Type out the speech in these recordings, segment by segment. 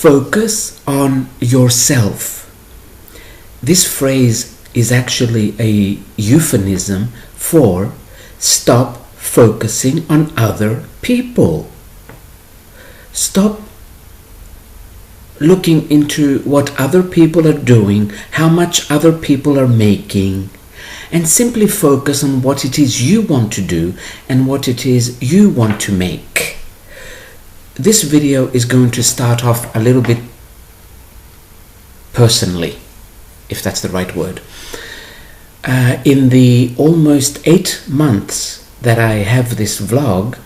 Focus on yourself. This phrase is actually a euphemism for stop focusing on other people. Stop looking into what other people are doing, how much other people are making, and simply focus on what it is you want to do and what it is you want to make. This video is going to start off a little bit personally, if that's the right word. In the almost 8 months that I have this vlog,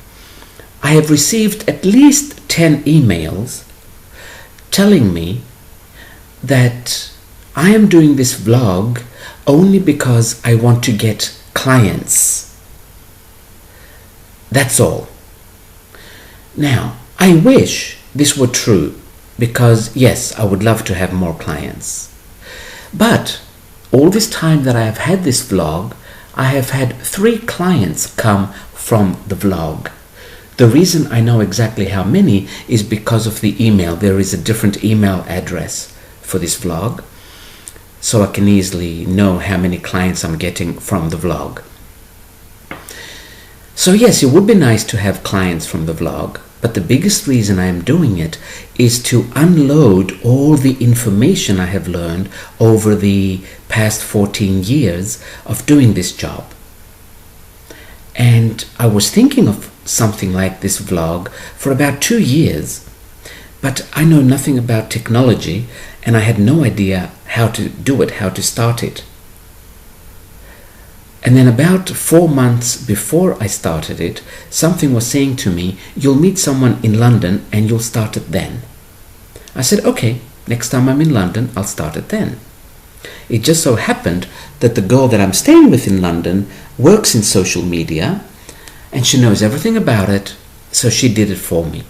I have received at least 10 emails telling me that I am doing this vlog only because I want to get clients. That's all. Now, I wish this were true because, yes, I would love to have more clients. But all this time that I have had this vlog, I have had 3 clients come from the vlog. The reason I know exactly how many is because of the email. There is a different email address for this vlog, so I can easily know how many clients I'm getting from the vlog. So yes, it would be nice to have clients from the vlog, but the biggest reason I am doing it is to unload all the information I have learned over the past 14 years of doing this job. And I was thinking of something like this vlog for about 2 years, but I know nothing about technology and I had no idea how to do it, how to start it. And then about 4 months before I started it, something was saying to me, you'll meet someone in London and you'll start it then. I said, okay, next time I'm in London, I'll start it then. It just so happened that the girl that I'm staying with in London works in social media and she knows everything about it, so she did it for me.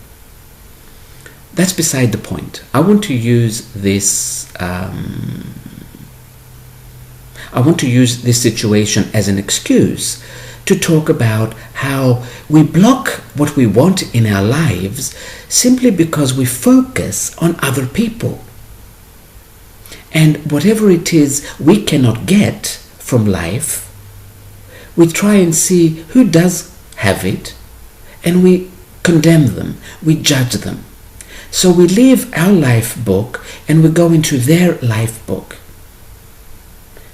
That's beside the point. I want to use this situation as an excuse to talk about how we block what we want in our lives simply because we focus on other people. And whatever it is we cannot get from life, we try and see who does have it, and we condemn them, we judge them. So we leave our life book and we go into their life book.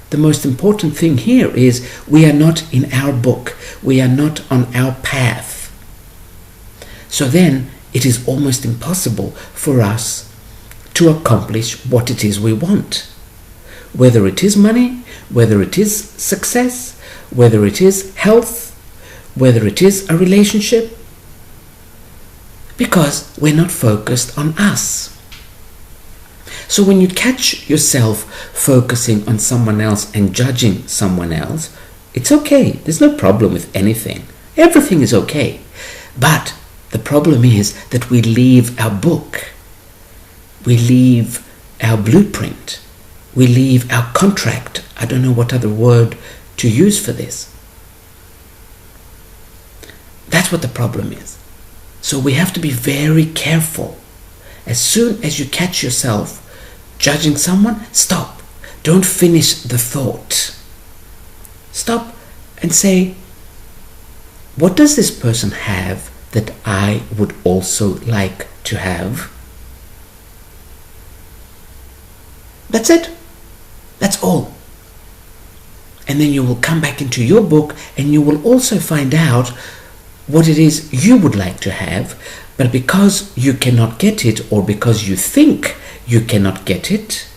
The most important thing here is we are not in our book, we are not on our path. So then it is almost impossible for us to accomplish what it is we want. Whether it is money, whether it is success, whether it is health, whether it is a relationship, because we're not focused on us. So when you catch yourself focusing on someone else and judging someone else, it's okay. There's no problem with anything. Everything is okay. But the problem is that we leave our book. We leave our blueprint. We leave our contract. I don't know what other word to use for this. That's what the problem is. So we have to be very careful. As soon as you catch yourself judging someone, stop. Don't finish the thought. Stop and say, what does this person have that I would also like to have? That's it. That's all. And then you will come back into your book and you will also find out what it is you would like to have, but because you cannot get it, or because you think you cannot get it,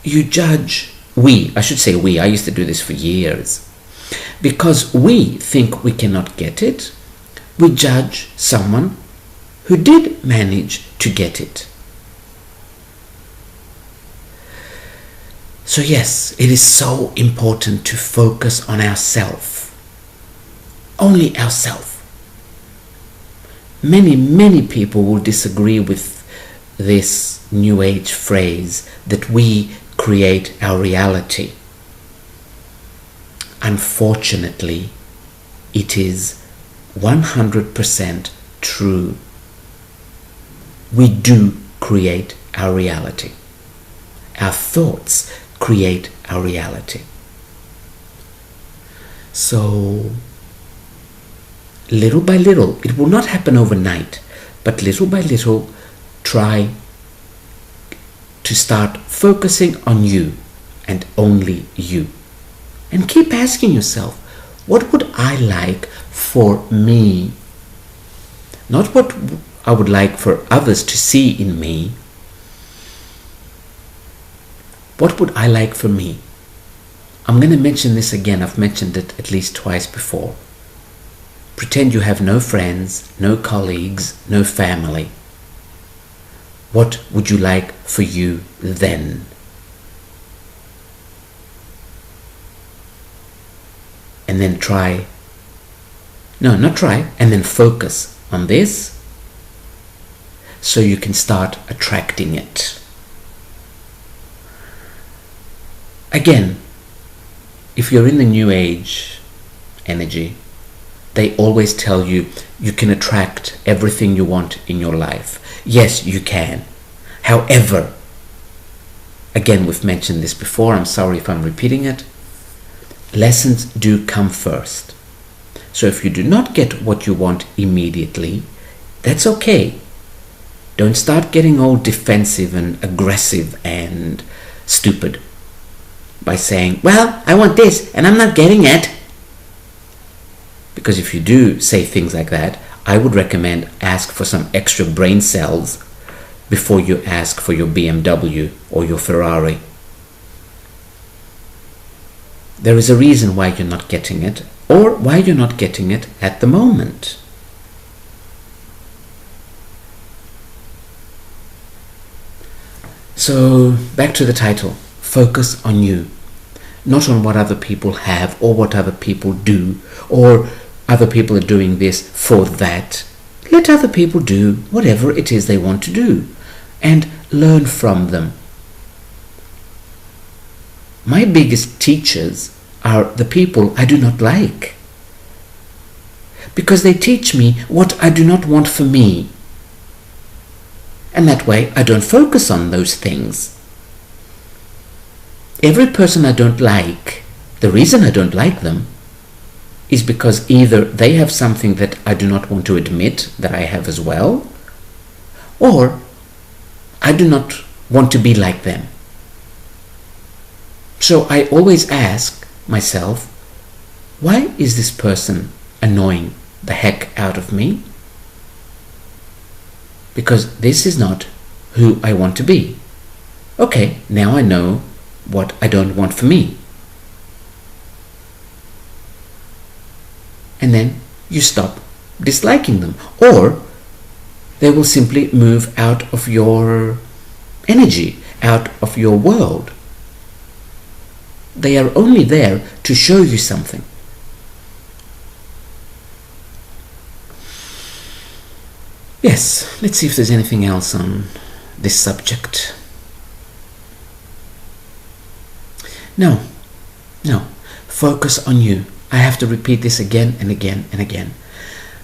you judge. I used to do this for years. Because we think we cannot get it, we judge someone who did manage to get it. So yes, it is so important to focus on ourselves. Only ourselves. Many people will disagree with this New Age phrase that we create our reality. Unfortunately, it is 100% true. We do create our reality. Our thoughts create our reality. So, little by little, it will not happen overnight, but little by little, try to start focusing on you and only you. And keep asking yourself, what would I like for me? Not what I would like for others to see in me. What would I like for me? I'm going to mention this again. I've mentioned it at least twice before. Pretend you have no friends, no colleagues, no family. What would you like for you then? And then and then focus on this so you can start attracting it. Again, if you're in the New Age energy, they always tell you you can attract everything you want in your life. Yes, you can. However, again, we've mentioned this before, I'm sorry if I'm repeating it, lessons do come first. So if you do not get what you want immediately, that's okay. Don't start getting all defensive and aggressive and stupid by saying, well, I want this and I'm not getting it. Because if you do say things like that, I would recommend ask for some extra brain cells before you ask for your BMW or your Ferrari. There is a reason why you're not getting it, or why you're not getting it at the moment. So, back to the title. Focus on you. Not on what other people have, or what other people do, or other people are doing this for that. Let other people do whatever it is they want to do, and learn from them. My biggest teachers are the people I do not like, because they teach me what I do not want for me, and that way I don't focus on those things. Every person I don't like, the reason I don't like them is because either they have something that I do not want to admit that I have as well, or I do not want to be like them. So I always ask myself, why is this person annoying the heck out of me? Because this is not who I want to be. Okay, now I know what I don't want for me. And then you stop disliking them, or they will simply move out of your energy, out of your world. They are only there to show you something. Yes, let's see if there's anything else on this subject. No. Focus on you. I have to repeat this again and again and again.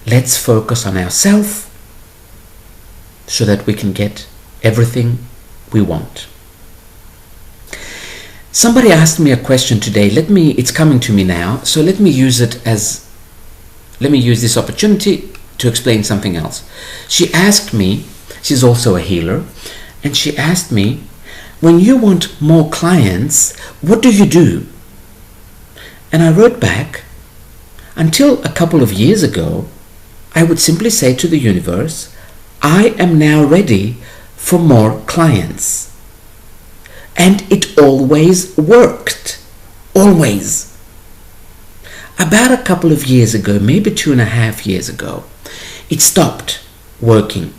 Let's focus on ourselves so that we can get everything we want. Somebody asked me a question today. It's coming to me now, so let me use this opportunity to explain something else. She asked me, she's also a healer, and she asked me, when you want more clients, what do you do? And I wrote back, until a couple of years ago, I would simply say to the universe, I am now ready for more clients. And it always worked. Always. About a couple of years ago, maybe 2.5 years ago, it stopped working.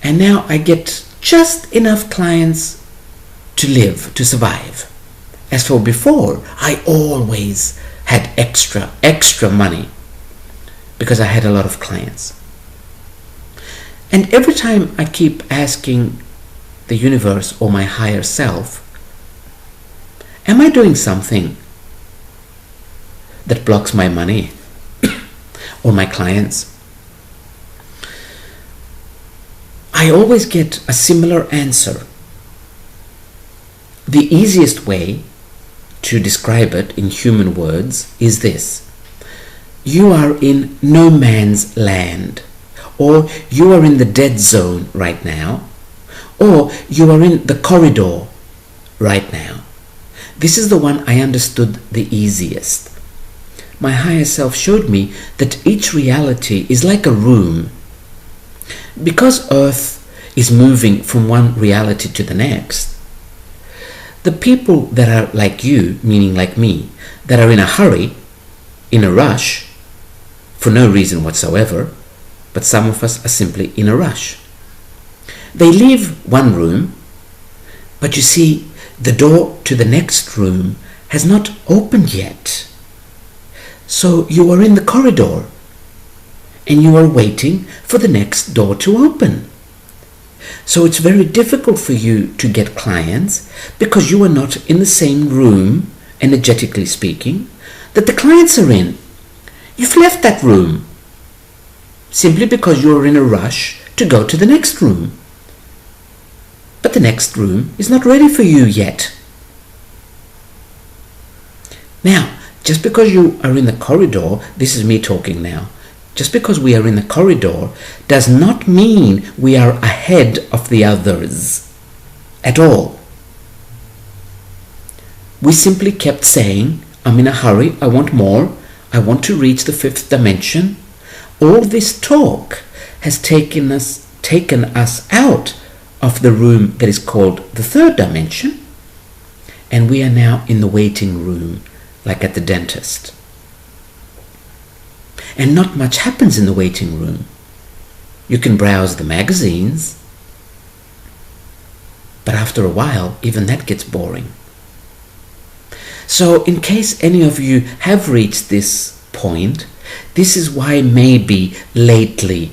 And now I get just enough clients to live, to survive. As for before, I always had extra money because I had a lot of clients. And every time I keep asking the universe or my higher self, am I doing something that blocks my money or my clients? I I always get a similar answer. The easiest way to describe it in human words is this: you are in no man's land, or you are in the dead zone right now, or you are in the corridor right now. This is the one I understood the easiest. My higher self showed me that each reality is like a room. Because Earth is moving from one reality to the next, the people that are like you, meaning like me, that are in a hurry, in a rush, for no reason whatsoever, but some of us are simply in a rush. They leave one room, but you see, the door to the next room has not opened yet. So you are in the corridor, and you are waiting for the next door to open. So it's very difficult for you to get clients because you are not in the same room, energetically speaking, that the clients are in. You've left that room simply because you are in a rush to go to the next room. But the next room is not ready for you yet. Now, just because you are in the corridor, this is me talking now, just because we are in the corridor does not mean we are ahead of the others at all. We simply kept saying, I'm in a hurry, I want more, I want to reach the fifth dimension. All this talk has taken us out of the room that is called the third dimension, and we are now in the waiting room, like at the dentist. And not much happens in the waiting room. You can browse the magazines, but after a while, even that gets boring. So in case any of you have reached this point, this is why maybe lately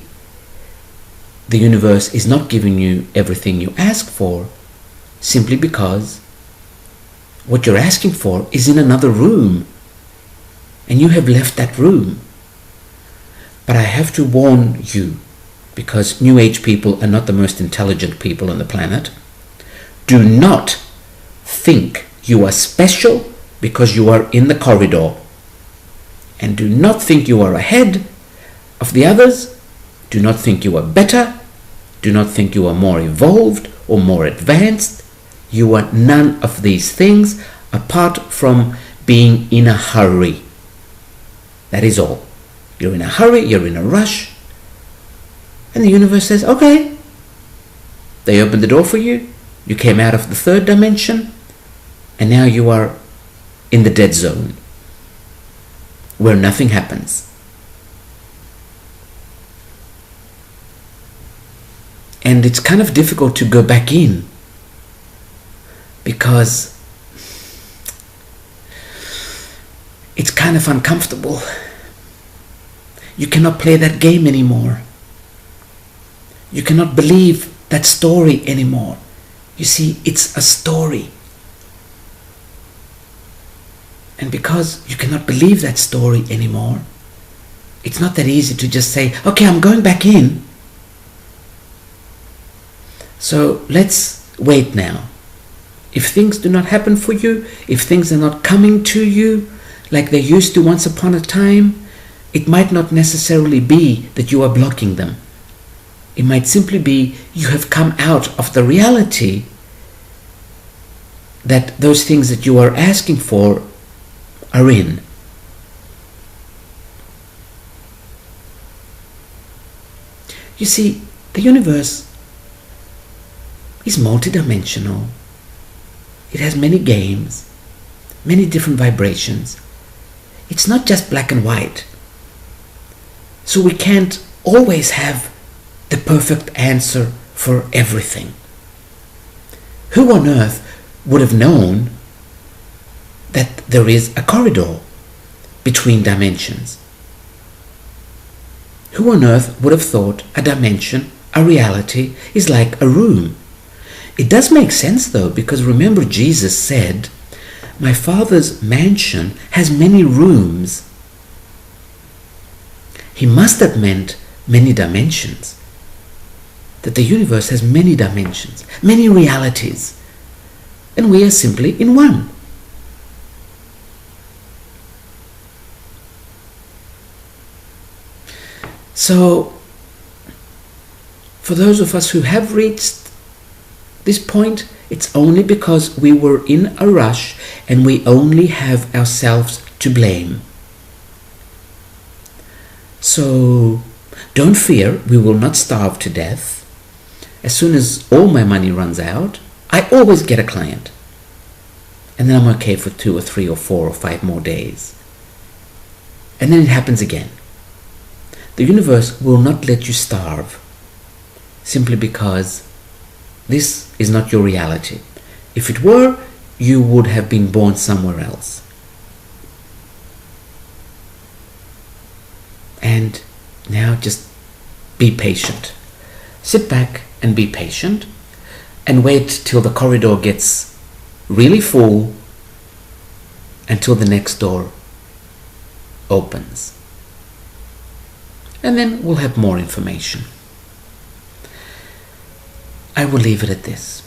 the universe is not giving you everything you ask for, simply because what you're asking for is in another room, and you have left that room. But I have to warn you, because New Age people are not the most intelligent people on the planet. Do not think you are special because you are in the corridor. And do not think you are ahead of the others. Do not think you are better. Do not think you are more evolved or more advanced. You are none of these things apart from being in a hurry. That is all. You're in a hurry, you're in a rush. And the universe says, okay. They opened the door for you. You came out of the third dimension. And now you are in the dead zone, where nothing happens. And it's kind of difficult to go back in, because it's kind of uncomfortable. You cannot play that game anymore. You cannot believe that story anymore. You see, it's a story. And because you cannot believe that story anymore, it's not that easy to just say, okay, I'm going back in. So let's wait now. If things do not happen for you, if things are not coming to you like they used to once upon a time, it might not necessarily be that you are blocking them. It might simply be you have come out of the reality that those things that you are asking for are in. You see, the universe is multidimensional. It has many games, many different vibrations. It's not just black and white. So we can't always have the perfect answer for everything. Who on earth would have known that there is a corridor between dimensions? Who on earth would have thought a dimension, a reality, is like a room? It does make sense though, because remember Jesus said, "My Father's mansion has many rooms." He must have meant many dimensions. that the universe has many dimensions, many realities, and we are simply in one. So, for those of us who have reached this point, it's only because we were in a rush and we only have ourselves to blame. So, don't fear, we will not starve to death. As soon as all my money runs out, I always get a client. And then I'm okay for 2 or 3 or 4 or 5 more days. And then it happens again. The universe will not let you starve simply because this is not your reality. If it were, you would have been born somewhere else. And now just be patient. Sit back and be patient and wait till the corridor gets really full until the next door opens. And then we'll have more information. I will leave it at this.